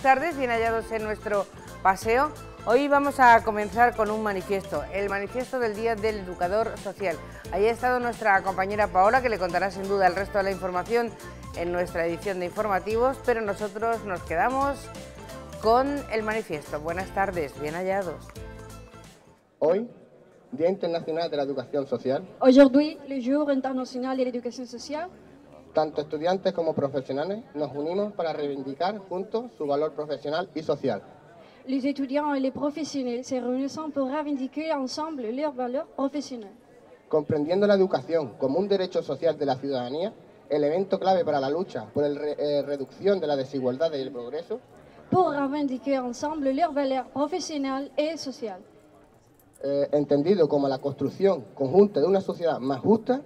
Buenas tardes, bien hallados en nuestro paseo. Hoy vamos a comenzar con un manifiesto, el manifiesto del Día del Educador Social. Ahí ha estado nuestra compañera Paola, que le contará sin duda el resto de la información en nuestra edición de informativos, pero nosotros nos quedamos con el manifiesto. Buenas tardes, bien hallados. Hoy, Día Internacional de la Educación Social. Aujourd'hui, le Jour international de l'éducation sociale. Tanto estudiantes como profesionales nos unimos para reivindicar juntos su valor profesional y social. Les étudiants et les professionnels se réunissent pour revendiquer ensemble leurs valeurs professionnelles. Comprendiendo la educación como un derecho social de la ciudadanía, elemento clave para la lucha por la reducción de la desigualdad y el progreso. Pour revendiquer ensemble leurs valeurs professionnelles et sociales. Entendido como la construcción conjunta de una sociedad más justa.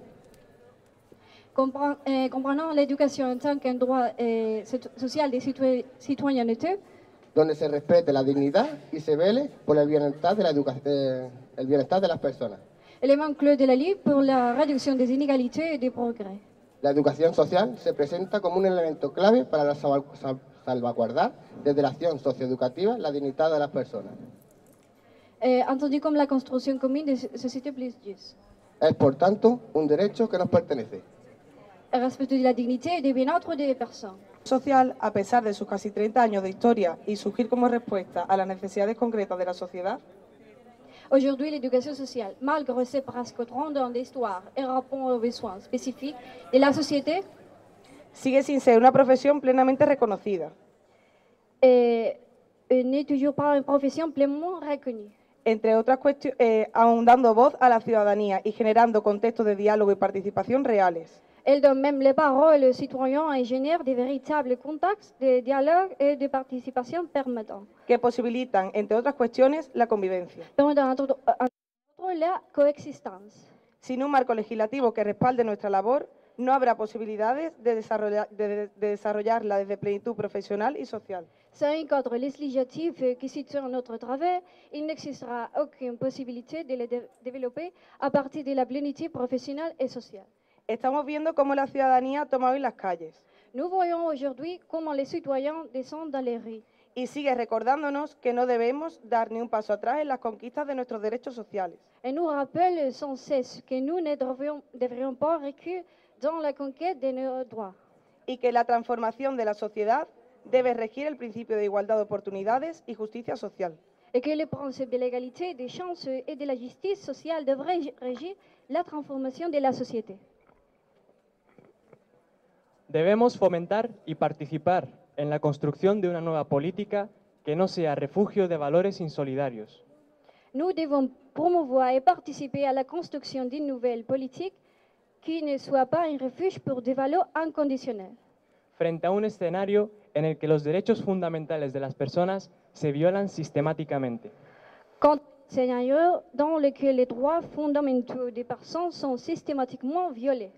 Comprenant l'éducation en tant qu'un droit social de citoyenneté, donde se respete la dignidad y se vele por el bienestar de las personas. Élément clé de la lutte pour la réduction des inégalités et des progrès. La educación social se presenta como un elemento clave para salvaguardar desde la acción socioeducativa la dignidad de las personas. Entendu comme la construction commune de sociétés plus justes. Es, por tanto, un derecho que nos pertenece. El respeto de la dignidad y del bienestar de las personas. Social, a pesar de sus casi 30 años de historia y surgir como respuesta a las necesidades concretas de la sociedad. Aujourd'hui, l'éducation sociale, malgré ses presque 30 ans d'histoire et répond aux besoins spécifiques de la société, sigue sin ser una profesión plenamente reconocida. N'est toujours pas une profession pleinement reconnue. Entre otras cuestiones, aún dando voz a la ciudadanía y generando contextos de diálogo y participación reales. Elle donne même les paroles aux citoyens et génère de véritables contacts de dialogue et de participation permettant. Que posibilitan, entre otras cuestiones, la convivencia. Permettant la coexistencia. Sin un marco legislativo que respalde nuestra labor, no habrá posibilidades de desarrollarla desde plenitud profesional y social. Sans un cadre législatif qui soutient notre travail, il n'existera aucune possibilité de le développer à partir de la plénitude professionnelle et sociale. Estamos viendo cómo la ciudadanía toma hoy las calles. Nous voyons aujourd'hui comment les citoyens descendent dans les rues. Y sigue recordándonos que no debemos dar ni un paso atrás en las conquistas de nuestros derechos sociales. Et nous rappelle sans cesse que nous ne devrions pas reculer dans la conquête de nos droits. Y que la transformación de la sociedad debe regir el principio de igualdad de oportunidades y justicia social. Et que le principe de l'égalité des chances et de la justice sociale devrait régir la transformation de la société. Debemos fomentar y participar en la construcción de una nueva política que no sea refugio de valores insolidarios. Nous devons promouvoir et participer à la construction d'une nouvelle politique qui ne soit pas un refuge pour des valeurs inconditionnelles. Frente a un escenario en el que los derechos fundamentales de las personas se violan sistemáticamente. Quand scénario dans lequel les droits fondamentaux des personnes sont systématiquement violés.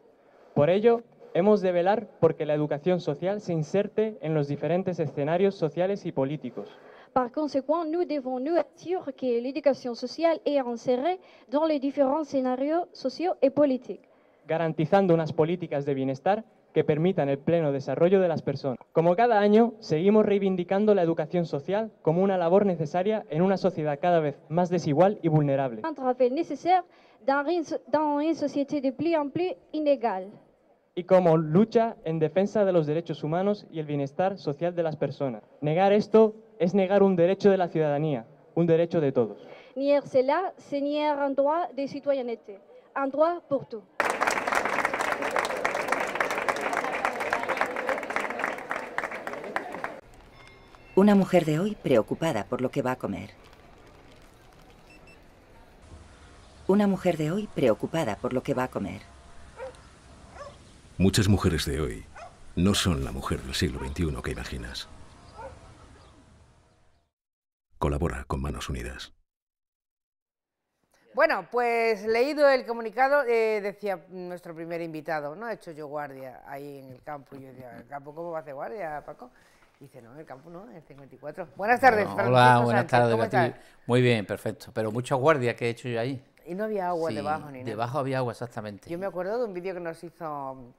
Por ello, hemos de velar porque la educación social se inserte en los diferentes escenarios sociales y políticos. Par conséquent, nous devons nous assurer que l'éducation sociale est insérée dans les différents scénarios sociaux et politiques. Garantizando unas políticas de bienestar que permitan el pleno desarrollo de las personas. Como cada año, seguimos reivindicando la educación social como una labor necesaria en una sociedad cada vez más desigual y vulnerable. Un travail nécessaire dans une société de plus en plus inégale. Y como lucha en defensa de los derechos humanos y el bienestar social de las personas. Negar esto es negar un derecho de la ciudadanía, un derecho de todos. Nier cela, c'est nier un droit de citoyenneté, un droit pour tous. Una mujer de hoy preocupada por lo que va a comer. Una mujer de hoy preocupada por lo que va a comer. Muchas mujeres de hoy no son la mujer del siglo XXI que imaginas. Colabora con Manos Unidas. Bueno, pues leído el comunicado, decía nuestro primer invitado, ¿no? He hecho yo guardia ahí en el campo. Y yo decía, ¿el campo cómo va a hacer guardia, Paco? Dice, no, en el campo no, en el 54. Buenas tardes, Bueno, Francisco hola, buenas Sánchez, tardes. ¿cómo estás? Muy bien, perfecto. Pero muchas guardias que he hecho yo ahí. Y no había agua Sí, debajo ni nada. debajo había agua, exactamente. Yo me acuerdo de un vídeo que nos hizo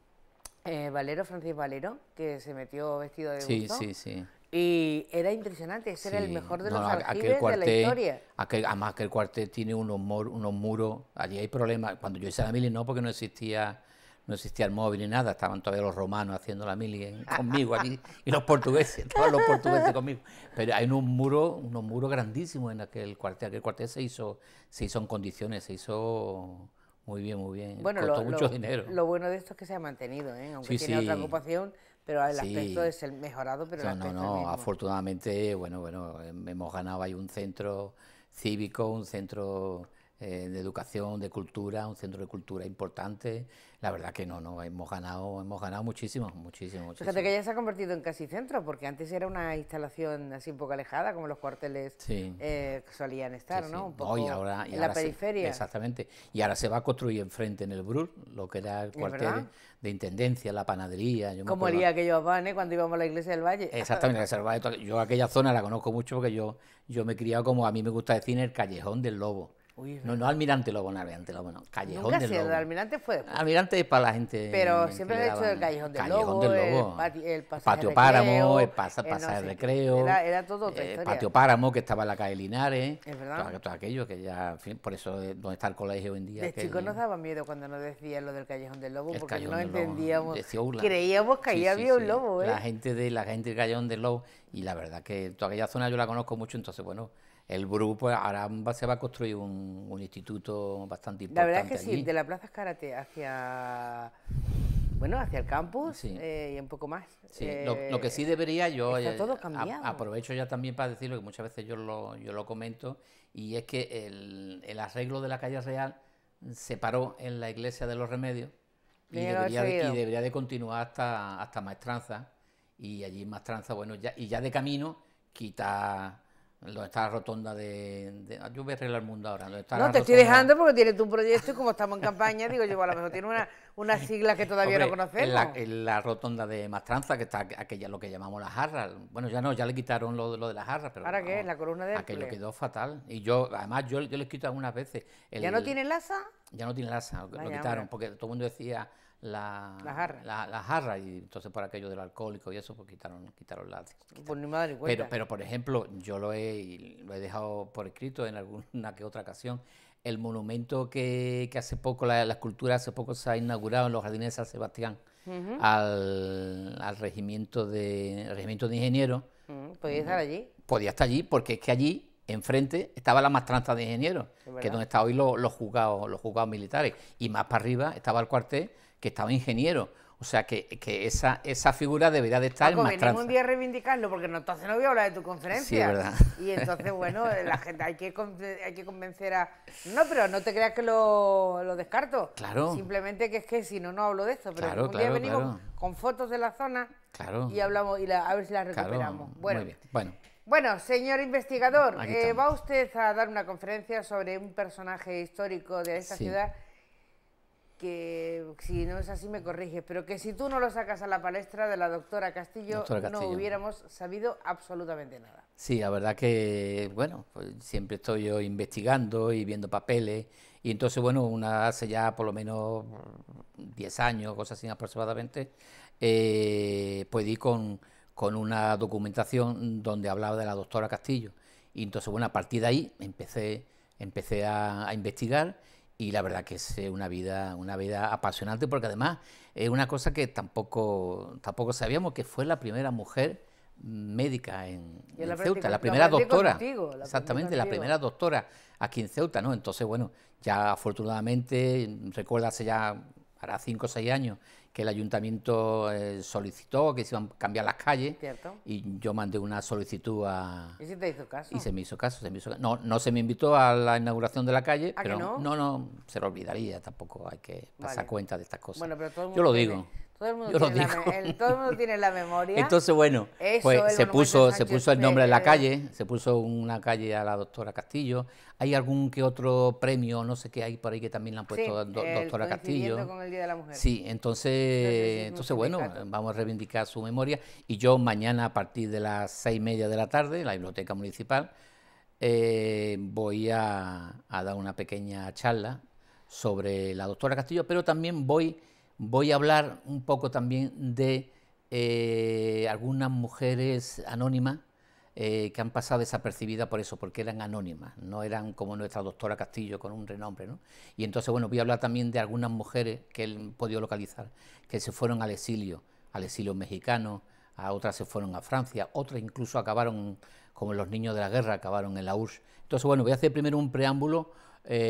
Valero, Francis Valero, que se metió vestido de buzo. Sí, sí, sí. Y era impresionante, ese era el Sí. mejor de No, los aquel aljibes de la cuartel, historia. además aquel cuartel tiene unos muros, allí hay problemas. Cuando yo hice la mili no, porque no existía el móvil ni nada, estaban todavía los romanos haciendo la mili conmigo aquí, y los portugueses, todos los portugueses conmigo. Pero hay unos muros grandísimos en aquel cuartel se hizo en condiciones, se hizo muy bien, Bueno, costó mucho dinero. lo bueno de esto es que se ha mantenido, aunque Sí, tiene sí. otra ocupación, pero el Sí. aspecto es el mejorado, pero el aspecto es el mismo. Afortunadamente, bueno, hemos ganado ahí un centro cívico, un centro de educación, de cultura, un centro de cultura importante. La verdad que hemos ganado muchísimo. Fíjate que ya se ha convertido en casi centro, porque antes era una instalación así un poco alejada, como los cuarteles Sí. Que solían estar, Sí, ¿no? sí. Un poco Y ahora en la periferia. exactamente. Y ahora se va a construir enfrente en el Brul, lo que era el cuartel verdad? de intendencia, la panadería. Yo me Como acuerdo- haría aquellos van, cuando íbamos a la iglesia del Valle. Exactamente, la Reserva de yo aquella zona la conozco mucho porque yo me he criado, como a mí me gusta decir, en el Callejón del Lobo. Uy, es No Almirante Lobo, no Almirante Lobo, no, Callejón Nunca del sé, Lobo. el almirante fue después. Almirante es para la gente. Pero que siempre le se ha hecho daban- el Callejón del Callejón Lobo, del Lobo. el pasaje Patio de Páramo, recreo, el pasaje no sé de qué. recreo. Era todo otra historia. Patio Páramo, que estaba en la calle Linares. Es verdad. Todo aquello que ya, en fin, por eso donde está el colegio hoy en día. De que chicos nos daba miedo cuando nos decían lo del Callejón del Lobo, el porque Callejón no del Lobo, entendíamos. decía Urla. Creíamos que ahí Sí, había sí. un lobo, ¿eh? La gente del Callejón del Lobo, y la verdad que toda aquella zona yo la conozco mucho, entonces bueno, el Bru, pues ahora se va a construir un instituto bastante La importante verdad es que sí, allí. de la Plaza Escárate hacia el campus Sí. y un poco más. Sí, lo que sí debería yo está todo cambiado. aprovecho ya también para decirlo, que muchas veces yo lo comento, y es que el arreglo de la calle Real se paró en la iglesia de los Remedios y Tenía que haber seguido. debería de continuar hasta Maestranza, y allí en Maestranza, bueno, ya de camino quita donde está la rotonda yo voy a arreglar el mundo ahora. Donde está No, la te estoy rotonda- dejando porque tienes tu proyecto y como estamos en campaña, digo yo, a lo mejor tiene unas siglas que todavía no Hombre, conocemos. en la rotonda de Mastranza, que está aquella, lo que llamamos la jarra. Bueno, ya le quitaron lo de la jarra, pero ¿Ahora qué es? ¿La columna de aquello Hércules? quedó fatal. Y además yo le he escrito algunas veces. ¿Ya no tiene laza? Ya no tiene asa, lo Vaya, quitaron, hombre. porque todo el mundo decía la jarra. La jarra, y entonces por aquello del alcohólico y eso, pues quitaron la. Pues ni me he dado ni cuenta. Pero, por ejemplo, yo lo he dejado por escrito en alguna que otra ocasión. El monumento que hace poco, la escultura hace poco se ha inaugurado en los jardines de San Sebastián, Ujú. al regimiento de ingenieros, Podía estar allí. podía estar allí, porque es que allí, enfrente, estaba la maestranza de ingenieros, Es verdad. que es donde están hoy los juzgados militares, y más para arriba estaba el cuartel, que estaba ingeniero. O sea que esa figura debería de estar Paco, en venimos maestranza. un día a reivindicarlo, porque entonces no voy a hablar de tu conferencia. Sí, es verdad. Y entonces, bueno, la gente hay que convencer a... No, pero no te creas que lo descarto. Claro. Simplemente que es que si no, no hablo de esto. Pero Claro, un día claro, venimos claro. con fotos de la zona Claro. y hablamos a ver si la Claro, recuperamos. muy Bueno, bien. Bueno, bueno, señor investigador, Aquí estamos. va usted a dar una conferencia sobre un personaje histórico de esta Sí. ciudad que, si no es así, me corriges, pero que si tú no lo sacas a la palestra de la doctora Castillo, Doctora no Castillo. hubiéramos sabido absolutamente nada. sí, la verdad que, bueno, pues siempre estoy yo investigando y viendo papeles, y entonces, bueno, hace ya por lo menos 10 años, cosas así aproximadamente, pues di con una documentación donde hablaba de la doctora Castillo, y entonces, bueno, a partir de ahí empecé a investigar, y la verdad que es una vida apasionante, porque además es una cosa que tampoco sabíamos, que fue la primera mujer médica en Yo la Ceuta, la practico- primera lo aprendí doctora. contigo, lo aprendí Exactamente, la contigo. primera doctora aquí en Ceuta, ¿no? Entonces, bueno, ya afortunadamente, recuerdo hace ya, hará 5 o 6 años, que el ayuntamiento solicitó que se iban a cambiar las calles, ¿Cierto? y yo mandé una solicitud ¿Y si te hizo caso? y se me hizo caso. No se me invitó a la inauguración de la calle, ¿Ah, que pero no? no, se lo olvidaría, tampoco hay que pasar Vale. cuenta de estas cosas. Bueno, pero todo el mundo yo lo tiene- digo. Todo el mundo, Yo lo tiene, digo. todo el mundo tiene la memoria. Entonces, bueno, Eso, pues el se monumento de Sánchez puso el nombre de la Pérez. calle, se puso una calle a la doctora Castillo. Hay algún que otro premio, no sé qué hay por ahí que también le han puesto Sí, doctora coincidiendo Castillo. con el Día de la Mujer. Sí, No sé si entonces es un bueno, sindicato. vamos a reivindicar su memoria, y yo mañana a partir de las 6:30 de la tarde, en la Biblioteca Municipal, voy a dar una pequeña charla sobre la doctora Castillo, pero también voy a hablar un poco también de algunas mujeres anónimas que han pasado desapercibidas por eso, porque eran anónimas, no eran como nuestra doctora Castillo con un renombre, ¿no? Y entonces, bueno, voy a hablar también de algunas mujeres que he podido localizar, que se fueron al exilio mexicano, a otras se fueron a Francia, otras incluso acabaron, como los niños de la guerra, acabaron en la URSS. Entonces, bueno, voy a hacer primero un preámbulo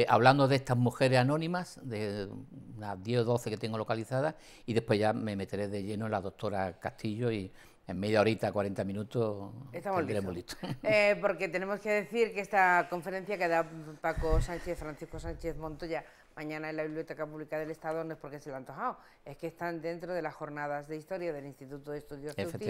hablando de estas mujeres anónimas, de unas 10 o 12 que tengo localizadas, y después ya me meteré de lleno en la doctora Castillo y en media horita, 40 minutos, tendremos listo. Porque tenemos que decir que esta conferencia que da Francisco Sánchez Montoya mañana en la Biblioteca Pública del Estado no es porque se lo han antojado, es que están dentro de las jornadas de historia del Instituto de Estudios Ceutí,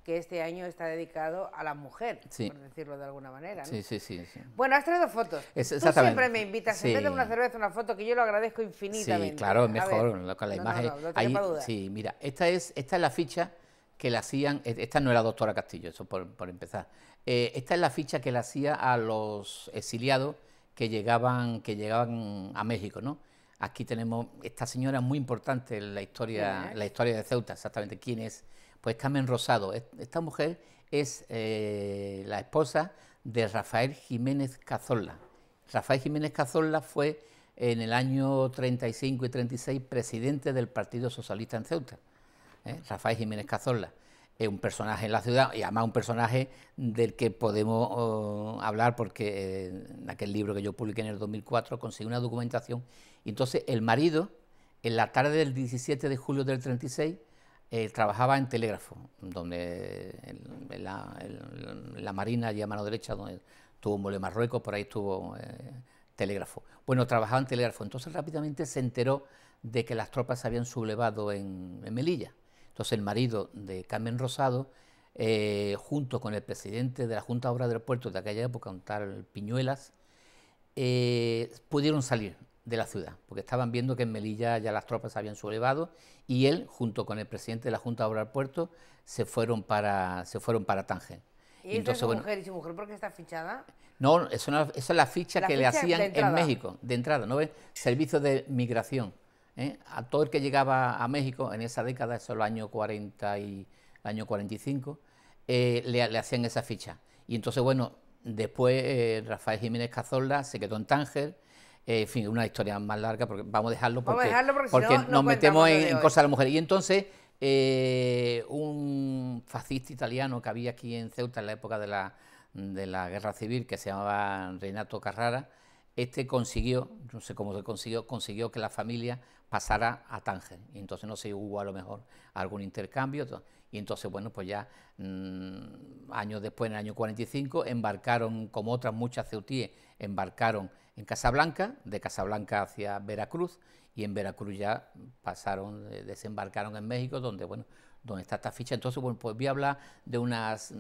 que este año está dedicado a la mujer, por decirlo de alguna manera, ¿no? Sí. Bueno, has traído fotos. Tú siempre me invitas, en vez de una cerveza, una foto, que yo lo agradezco infinitamente. Sí, claro, es mejor, con la imagen. No tengo duda. Sí, mira, esta es la ficha que le hacían, esta no era doctora Castillo, eso por empezar. Esta es la ficha que le hacía a los exiliados que llegaban a México, ¿no? Aquí tenemos esta señora muy importante en la historia de Ceuta, exactamente. ¿Quién es? Pues Carmen Rosado. Esta mujer es la esposa de Rafael Jiménez Cazorla. Rafael Jiménez Cazorla fue en el año 35 y 36 presidente del Partido Socialista en Ceuta. Rafael Jiménez Cazorla es un personaje en la ciudad y además un personaje del que podemos hablar porque en aquel libro que yo publiqué en el 2004 conseguí una documentación y entonces el marido en la tarde del 17 de julio del 36 trabajaba en telégrafo, donde en la Marina y a mano derecha, donde estuvo Mole Marruecos, por ahí estuvo telégrafo. Bueno, trabajaba en telégrafo, entonces rápidamente se enteró de que las tropas se habían sublevado en Melilla. Entonces el marido de Carmen Rosado, junto con el presidente de la Junta de Obras del Puerto de aquella época, un tal Piñuelas, pudieron salir de la ciudad, porque estaban viendo que en Melilla ya las tropas se habían sublevado y él, junto con el presidente de la Junta de Obras del Puerto, se fueron para Tánger. ¿Y entonces, su mujer por qué está fichada? No, esa es la ficha que le hacían en México, de entrada, ¿no ves? Servicio de migración. A todo el que llegaba a México en esa década, eso es los años 40 y año 45, le hacían esa ficha. Y entonces, bueno, después Rafael Jiménez Cazorla se quedó en Tánger, en fin, una historia más larga, porque vamos a dejarlo porque si no, nos metemos en cosas de la mujer. Y entonces, un fascista italiano que había aquí en Ceuta en la época de la Guerra Civil, que se llamaba Renato Carrara, consiguió, no sé cómo se consiguió que la familia pasara a Tánger, y entonces no sé, hubo a lo mejor algún intercambio, y entonces, bueno, pues ya años después, en el año 45, embarcaron, como otras muchas ceutíes, embarcaron en Casablanca, de Casablanca hacia Veracruz, y en Veracruz ya desembarcaron en México, donde está esta ficha. Entonces, bueno, pues voy a hablar de unas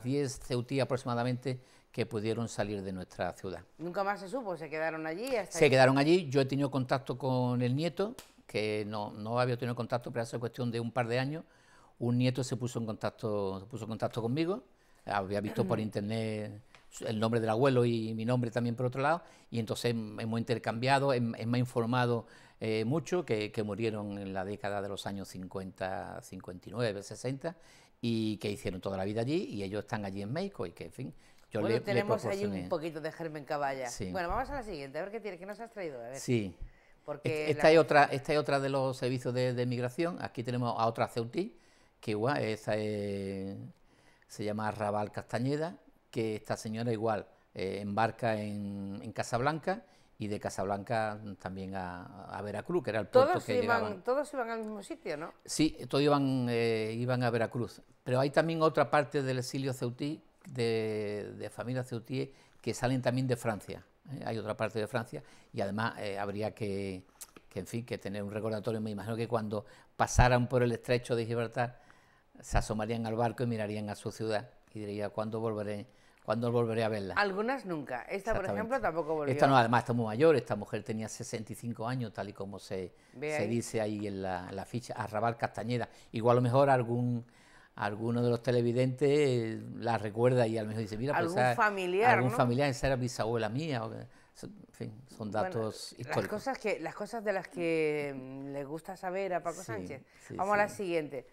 10 ceutíes aproximadamente que pudieron salir de nuestra ciudad. ¿Nunca más se supo? ¿Se quedaron allí? Quedaron allí. Yo he tenido contacto con el nieto, que no había tenido contacto, pero hace cuestión de un par de años. Un nieto se puso en contacto conmigo, había visto por internet el nombre del abuelo y mi nombre también por otro lado, y entonces hemos intercambiado, me ha informado mucho que murieron en la década de los años 50, 59, 60, y que hicieron toda la vida allí, y ellos están allí en México, y que, en fin... tenemos allí un poquito de germen caballa. Sí. Bueno, vamos a la siguiente, a ver qué nos has traído. A ver. Sí, esta es otra de los servicios de migración. Aquí tenemos a otra ceutí, que igual, se llama Raval Castañeda, que esta señora igual embarca en Casablanca, y de Casablanca también a Veracruz, que era el puerto que llegaban. Todos iban al mismo sitio, ¿no? Sí, todos iban a Veracruz, pero hay también otra parte del exilio ceutí, de familias ceutíes que salen también de Francia, hay otra parte de Francia, y además habría que tener un recordatorio. Me imagino que cuando pasaran por el estrecho de Gibraltar se asomarían al barco y mirarían a su ciudad y dirían, ¿cuándo volveré a verla? Algunas nunca. Esta, por ejemplo, tampoco volvió. Esta no, además está muy mayor. Esta mujer tenía 65 años, tal y como se dice ahí en la ficha, a Raval Castañeda. Igual a lo mejor alguno de los televidentes la recuerda y a lo mejor dice, mira, algún familiar, esa era bisabuela mía. En fin, son datos históricos. Las cosas de las que le gusta saber a Paco Sánchez. Vamos a la siguiente.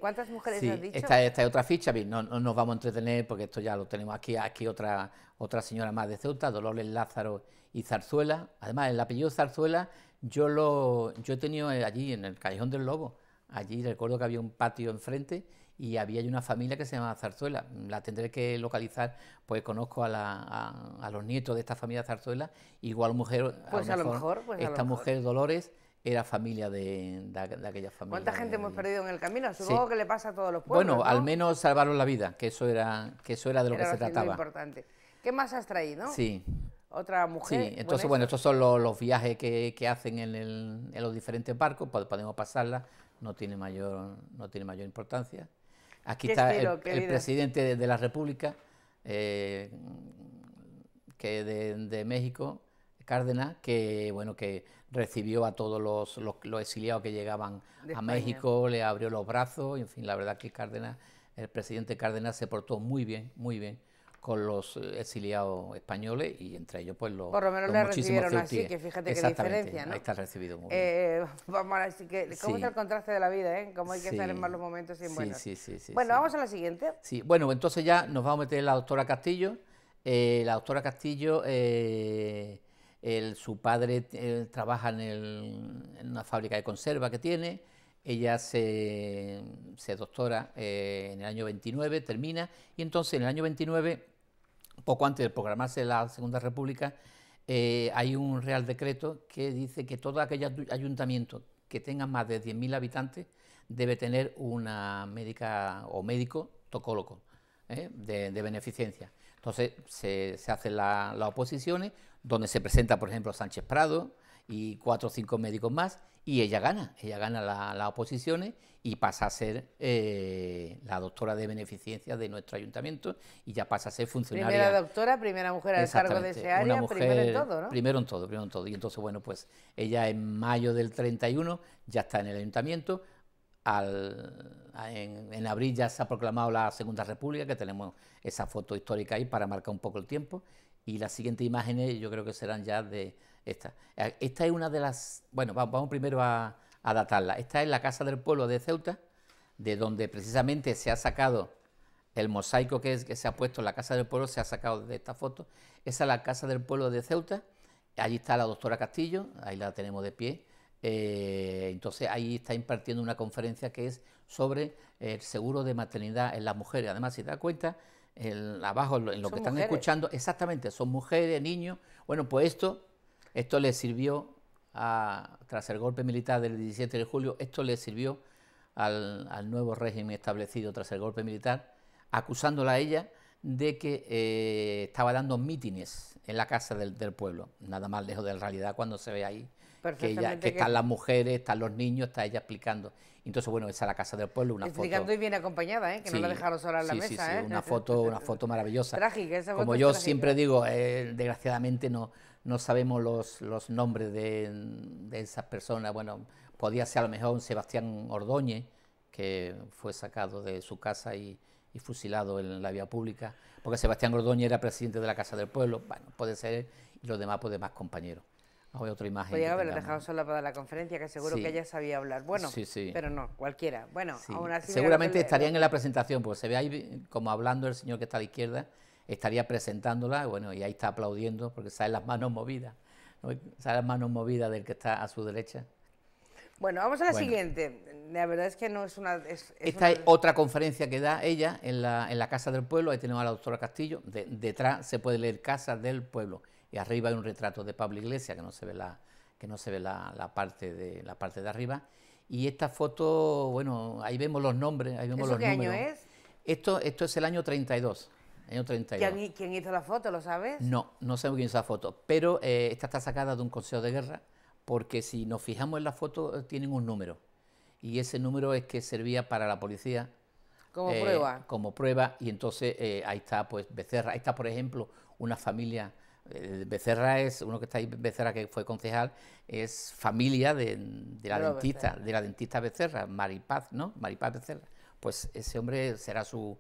¿Cuántas mujeres Sí, has dicho? esta es otra ficha, bien, no nos vamos a entretener porque esto ya lo tenemos aquí otra señora más de Ceuta, Dolores Lázaro y Zarzuela. Además, el apellido Zarzuela yo he tenido allí en el Callejón del Lobo. Allí recuerdo que había un patio enfrente y había allí una familia que se llamaba Zarzuela. La tendré que localizar, pues conozco a los nietos de esta familia Zarzuela. Igual mujer, Pues a lo mejor. esta mujer Dolores era familia de aquella familia. ¿Cuánta gente hemos perdido en el camino? Supongo que le pasa a todos los pueblos, bueno, ¿no? al menos salvaron la vida, que eso era de lo que se Lo trataba. importante. ¿Qué más has traído? Sí. Otra mujer. Sí, entonces, bueno, estos son los viajes que hacen en los diferentes barcos, podemos pasarla, no tiene mayor importancia. Aquí está el presidente de la República, que de México, Cárdenas, que bueno, que recibió a todos los exiliados que llegaban a México, le abrió los brazos, y en fin, la verdad que el presidente Cárdenas se portó muy bien con los exiliados españoles y entre ellos pues por lo menos le recibieron así, que fíjate qué diferencia, ¿no? Ahí está recibido muy bien. Vamos a ver, cómo está el contraste de la vida, ¿eh? Cómo hay que estar en malos momentos y en buenos. Sí. Bueno, vamos a la siguiente. Sí, bueno, entonces ya nos vamos a meter en la doctora Castillo. La doctora Castillo, su padre trabaja en una fábrica de conserva que tiene. Ella se doctora en el año 29, termina, y entonces en el año 29, poco antes de proclamarse la Segunda República, hay un Real Decreto que dice que todo aquel ayuntamiento que tenga más de 10.000 habitantes debe tener una médica o médico tocólogo de beneficencia. Entonces se hacen las oposiciones, donde se presenta, por ejemplo, Sánchez Prado y 4 o 5 médicos más, y ella gana las oposiciones y pasa a ser la doctora de beneficencia de nuestro ayuntamiento y ya pasa a ser funcionaria. Primera doctora, primera mujer al cargo de ese área, primero en todo, ¿no? Primero en todo. Y entonces, bueno, pues ella en mayo del 31 ya está en el ayuntamiento. En abril ya se ha proclamado la Segunda República, que tenemos esa foto histórica ahí para marcar un poco el tiempo. Y las siguientes imágenes yo creo que serán ya de esta. Esta es una de las... Bueno, vamos primero a datarla. Esta es la Casa del Pueblo de Ceuta, de donde precisamente se ha sacado el mosaico que se ha puesto en la Casa del Pueblo, se ha sacado de esta foto. Esa es la Casa del Pueblo de Ceuta. Allí está la doctora Castillo, ahí la tenemos de pie. Entonces ahí está impartiendo una conferencia que es sobre el seguro de maternidad en las mujeres. Además, si te das cuenta, abajo en lo que están escuchando, exactamente, son mujeres, niños. Bueno, pues esto le sirvió, tras el golpe militar del 17 de julio, esto le sirvió al nuevo régimen establecido tras el golpe militar, acusándola a ella de que estaba dando mítines en la Casa del Pueblo, nada más lejos de la realidad cuando se ve ahí que están las mujeres, están los niños, está ella explicando. Entonces, bueno, esa es la Casa del Pueblo, una explicando foto. Y bien acompañada, que no la dejaron sola en la mesa. Sí, una foto maravillosa. Trágica, esa foto. Como yo siempre digo, desgraciadamente no sabemos los nombres de esas personas. Bueno, podía ser a lo mejor un Sebastián Ordóñez, que fue sacado de su casa y fusilado en la vía pública, porque Sebastián Ordóñez era presidente de la Casa del Pueblo. Bueno, puede ser, y los demás, pues demás compañeros. Hay otra imagen. Podría haberla dejado sola para la conferencia, que seguro que ella sabía hablar. Bueno, pero no, cualquiera. Bueno, aún así... Seguramente estarían en la presentación, porque se ve ahí como hablando el señor que está a la izquierda, estaría presentándola, bueno, y ahí está aplaudiendo, porque salen las manos movidas, ¿no? Salen las manos movidas del que está a su derecha. Bueno, vamos a la siguiente. La verdad es que no es una... Esta es otra conferencia que da ella en la Casa del Pueblo. Ahí tenemos a la doctora Castillo. Detrás se puede leer Casa del Pueblo. Y arriba hay un retrato de Pablo Iglesias, que no se ve la parte de arriba. Y esta foto, bueno, ahí vemos los nombres, ahí vemos los números. ¿Qué año es? Esto es el año 32. ¿Quién hizo la foto, lo sabes? No sé quién hizo la foto, pero esta está sacada de un consejo de guerra, porque si nos fijamos en la foto, tienen un número. Y ese número es que servía para la policía. Como prueba. Como prueba, y entonces ahí está, pues, Becerra. Ahí está, por ejemplo, una familia... Becerra es uno que está ahí, Becerra, que fue concejal, es familia de la dentista Becerra, Maripaz, ¿no? Maripaz Becerra. Pues ese hombre será su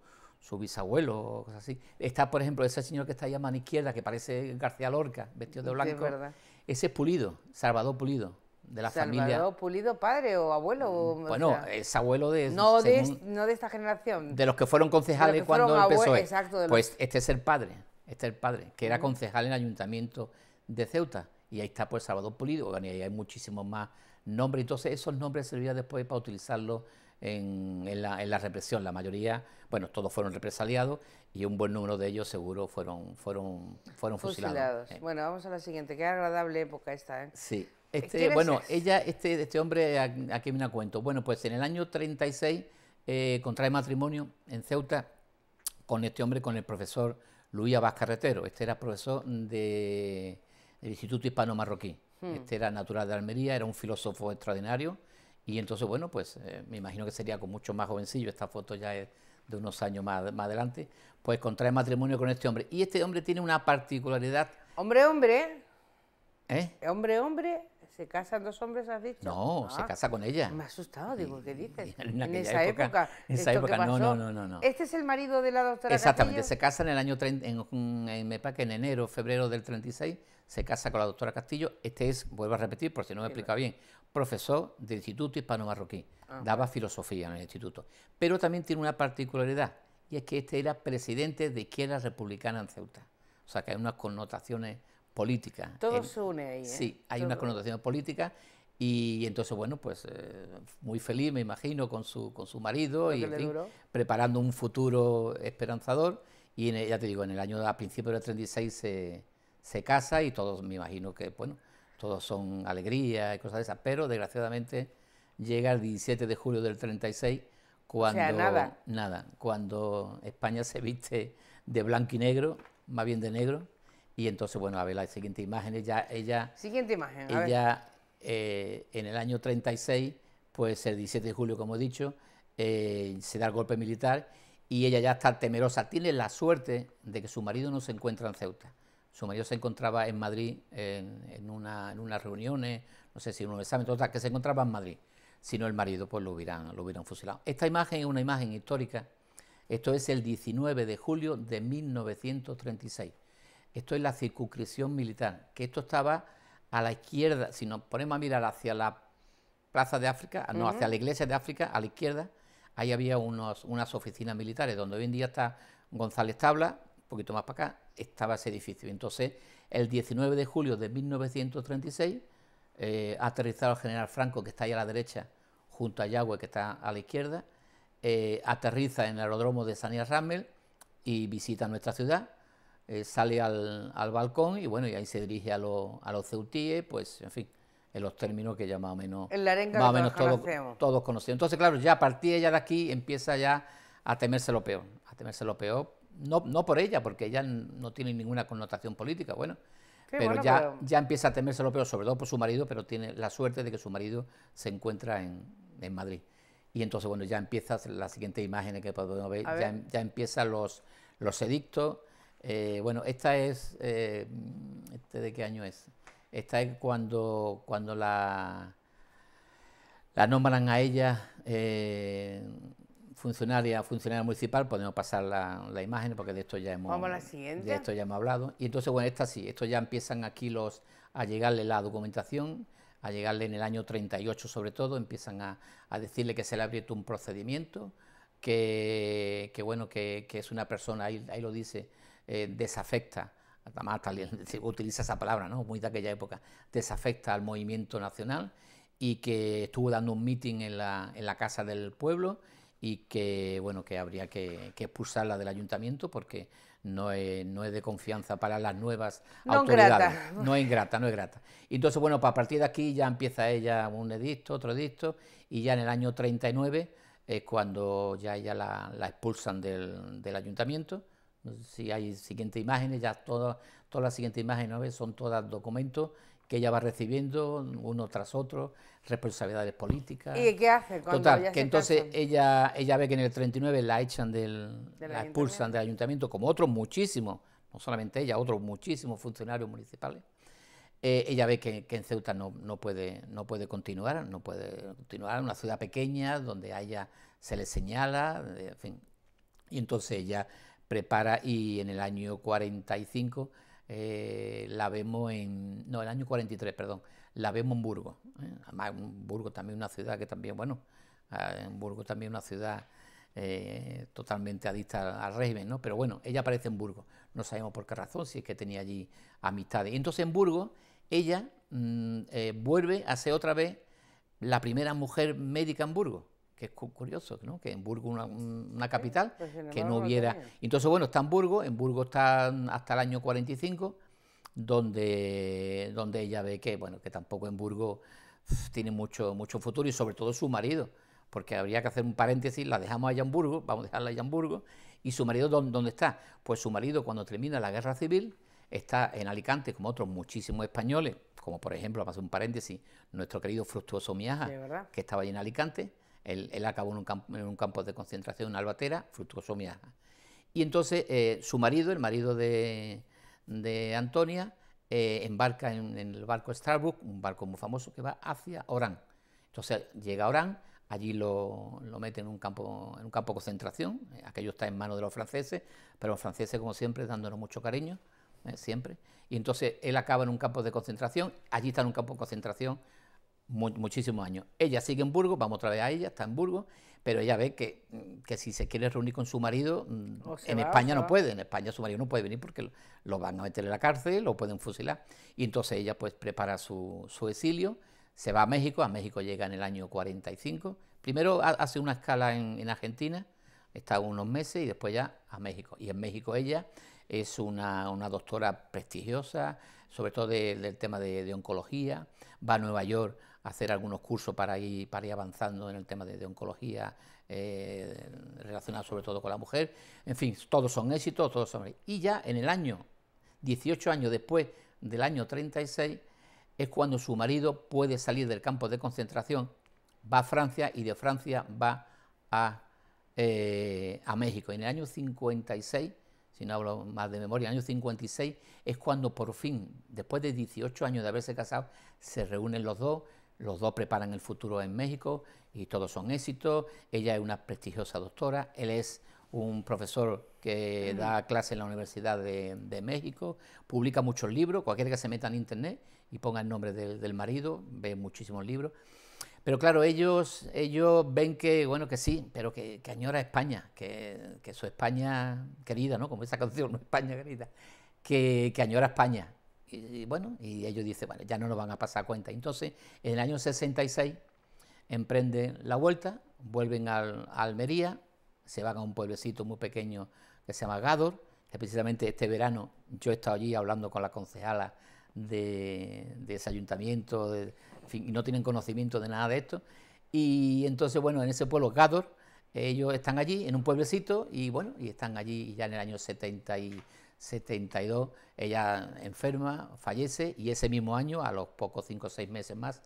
bisabuelo o cosas así. Está, por ejemplo, ese señor que está ahí a mano izquierda, que parece García Lorca, vestido de blanco. Sí, es verdad. Ese es Pulido, Salvador Pulido, de la familia. Salvador Pulido, padre o abuelo. Bueno, o sea, es abuelo de... no según, de esta generación. de los que fueron concejales de los que cuando fueron el PSOE. exacto, Pues este es el padre, que era concejal en el Ayuntamiento de Ceuta. Y ahí está pues Salvador Pulido, y ahí hay muchísimos más nombres. Entonces esos nombres servían después para utilizarlos en la represión. La mayoría, bueno, todos fueron represaliados y un buen número de ellos seguro fueron fusilados. Bueno, vamos a la siguiente. Qué agradable época esta, ¿eh? Sí. Bueno, este hombre, aquí me la cuento. Bueno, pues en el año 36 contrae matrimonio en Ceuta con este hombre, con el profesor Luis Abad Carretero. Este era profesor del Instituto Hispano-Marroquí. Este era natural de Almería, era un filósofo extraordinario. Y entonces, bueno, pues me imagino que sería con mucho más jovencillo. Esta foto ya es de unos años más adelante. Pues contrae matrimonio con este hombre. Y este hombre tiene una particularidad. Hombre, ¿Eh? Hombre, ¿se casan dos hombres, has dicho? No, se casa con ella. Me ha asustado, digo, ¿qué dices? En esa época. En esa época, no. ¿Este es el marido de la doctora Exactamente, Castillo? se casa en el año 30, me parece que en enero, febrero del 36, se casa con la doctora Castillo. Este es, vuelvo a repetir, por si no me he explicado bien, profesor del Instituto Hispano-Marroquí. Daba filosofía en el instituto. Pero también tiene una particularidad, y es que este era presidente de Izquierda Republicana en Ceuta. O sea, que hay unas connotaciones políticas. Todo se une ahí, ¿eh? Sí, hay Todo. unas connotaciones políticas. Y entonces, bueno, pues muy feliz, me imagino, con su marido y en fin, preparando un futuro esperanzador. Y ya te digo, en el año, a principios del 36 se casa y todos, me imagino que, bueno, todos son alegría y cosas de esas. Pero, desgraciadamente, llega el 17 de julio del 36, cuando... O sea, nada, cuando España se viste de blanco y negro, más bien de negro. Y entonces, bueno, a ver las siguientes imágenes, Siguiente imagen, a ver. En el año 36, pues el 17 de julio, como he dicho, se da el golpe militar y ella ya está temerosa. Tiene la suerte de que su marido no se encuentra en Ceuta. Su marido se encontraba en Madrid en unas reuniones, no sé si en un examen, total, que se encontraba en Madrid. Si no, el marido pues lo hubieran fusilado. Esta imagen es una imagen histórica. Esto es el 19 de julio de 1936. Esto es la circunscripción militar, que esto estaba a la izquierda. Si nos ponemos a mirar hacia la Plaza de África, no, hacia la Iglesia de África, a la izquierda, ahí había unas oficinas militares, donde hoy en día está González Tabla, un poquito más para acá, estaba ese edificio. Entonces, el 19 de julio de 1936, ha aterrizado el general Franco, que está ahí a la derecha, junto a Yagüe, que está a la izquierda, aterriza en el aeródromo de Sania-Ramel y visita nuestra ciudad. Sale al balcón y bueno, y ahí se dirige a los ceutíes, pues en fin, en los términos que ya más o menos todos conocemos. Entonces, claro, ya a partir de aquí empieza ya a temerse lo peor, no por ella, porque ella no tiene ninguna connotación política, pero ya empieza a temerse lo peor, sobre todo por su marido, pero tiene la suerte de que su marido se encuentra en Madrid. Y entonces, bueno, ya empieza las siguientes imágenes que podemos ver, ya empiezan los edictos. Bueno, esta es, ¿de qué año es? Esta es cuando la nombran a ella funcionaria municipal. Podemos pasar la imagen porque de esto ya hemos, vamos a la siguiente. De esto ya hemos hablado. Y entonces, bueno, esta sí, esto ya empiezan aquí a llegarle la documentación, a llegarle en el año 38 sobre todo, empiezan a decirle que se le ha abierto un procedimiento, que es una persona, ahí lo dice, desafecta, además se utiliza esa palabra, ¿no?, muy de aquella época, desafecta al movimiento nacional, y que estuvo dando un meeting en la Casa del Pueblo, y que habría que expulsarla del ayuntamiento porque no es de confianza para las nuevas autoridades. No es grata. Y entonces, bueno, pues a partir de aquí ya empieza ella un edicto, otro edicto, y ya en el año 39 es cuando ya ella la expulsan del ayuntamiento. Si hay siguientes imágenes, ya todas las siguientes imágenes, ¿no?, son todas documentos que ella va recibiendo uno tras otro, responsabilidades políticas. ¿Y qué hace cuando total, que entonces ella ve que en el 39 la echan la expulsan del ayuntamiento, como otros muchísimos, no solamente ella, otros muchísimos funcionarios municipales. Ella ve que en Ceuta no puede continuar, una ciudad pequeña donde a ella se le señala, en fin. Y entonces ella prepara, y en el año 45 la vemos el año 43, perdón, la vemos en Burgos. Además, Burgos también una ciudad que también, bueno, en Burgos también una ciudad totalmente adicta al régimen, ¿no? Pero bueno, ella aparece en Burgos, no sabemos por qué razón, si es que tenía allí amistades. Y entonces en Burgos ella vuelve a ser otra vez la primera mujer médica en Burgos, que es curioso, ¿no? Que en Burgos, una capital, pues que no hubiera... Entonces, bueno, está en Burgos está hasta el año 45, donde ella ve que, bueno, que tampoco en Burgos tiene mucho futuro, y sobre todo su marido, porque habría que hacer un paréntesis, la dejamos allá en Burgos, vamos a dejarla allá en Burgos, y su marido, ¿dónde está? Pues su marido, cuando termina la guerra civil, está en Alicante, como otros muchísimos españoles, como por ejemplo, vamos a hacer un paréntesis, nuestro querido Fructuoso Miaja, que estaba allí en Alicante, él acabó en un campo de concentración en Albatera, Fructuoso Miaja. Y entonces su marido, el marido de Antonia, embarca en el barco Starbuck, un barco muy famoso que va hacia Orán. Entonces llega a Orán, allí lo meten en un campo de concentración, aquello está en manos de los franceses, pero los franceses, como siempre, dándonos mucho cariño, siempre. Y entonces él acaba en un campo de concentración, allí está en un campo de concentración muchísimos años. Ella sigue en Burgos, vamos otra vez a ella, está en Burgos, pero ella ve que si se quiere reunir con su marido, en España no puede, en España su marido no puede venir porque lo van a meter en la cárcel, lo pueden fusilar. Y entonces ella pues prepara su exilio, se va a México llega en el año 45, primero hace una escala en Argentina, está unos meses y después ya a México. Y en México ella es una doctora prestigiosa, sobre todo del tema de oncología, va a Nueva York a hacer algunos cursos para ir avanzando en el tema de oncología, relacionado sobre todo con la mujer. En fin, todos son éxitos, todos son... Y ya en el año, 18 años después del año 36, es cuando su marido puede salir del campo de concentración, va a Francia y de Francia va a México. Y en el año 56, si no hablo más de memoria, en el año 56 es cuando por fin, después de 18 años de haberse casado, se reúnen los dos preparan el futuro en México y todos son éxitos. Ella es una prestigiosa doctora, él es un profesor que da clase en la Universidad de México, publica muchos libros, cualquiera que se meta en internet y ponga el nombre del marido, ve muchísimos libros. Pero claro, ellos ven que, bueno, que sí, pero que añora España, que su España querida, ¿no? Como esa canción, ¿no? España querida, que añora España. Y bueno, y ellos dicen, bueno, ya no nos van a pasar cuenta. Entonces, en el año 66, emprenden la vuelta, vuelven a Almería, se van a un pueblecito muy pequeño que se llama Gádor, que precisamente este verano yo he estado allí hablando con la concejala de ese ayuntamiento, en fin, y no tienen conocimiento de nada de esto. Y entonces, bueno, en ese pueblo Gádor, ellos están allí, en un pueblecito, y bueno, y están allí ya en el año 72, ella enferma, fallece, y ese mismo año, a los pocos 5 o 6 meses más,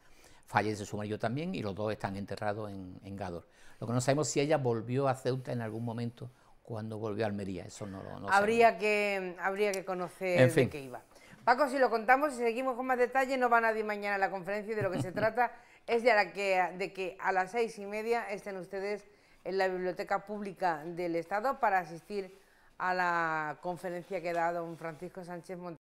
fallece su marido también, y los dos están enterrados en Gádor. Lo que no sabemos si ella volvió a Ceuta en algún momento cuando volvió a Almería, eso no habría que conocer de qué iba. Paco, si lo contamos y seguimos con más detalle, no va nadie mañana a la conferencia, y de lo que se trata es de que a las 6:30 estén ustedes en la Biblioteca Pública del Estado para asistir a la conferencia que da don Francisco Sánchez Montero.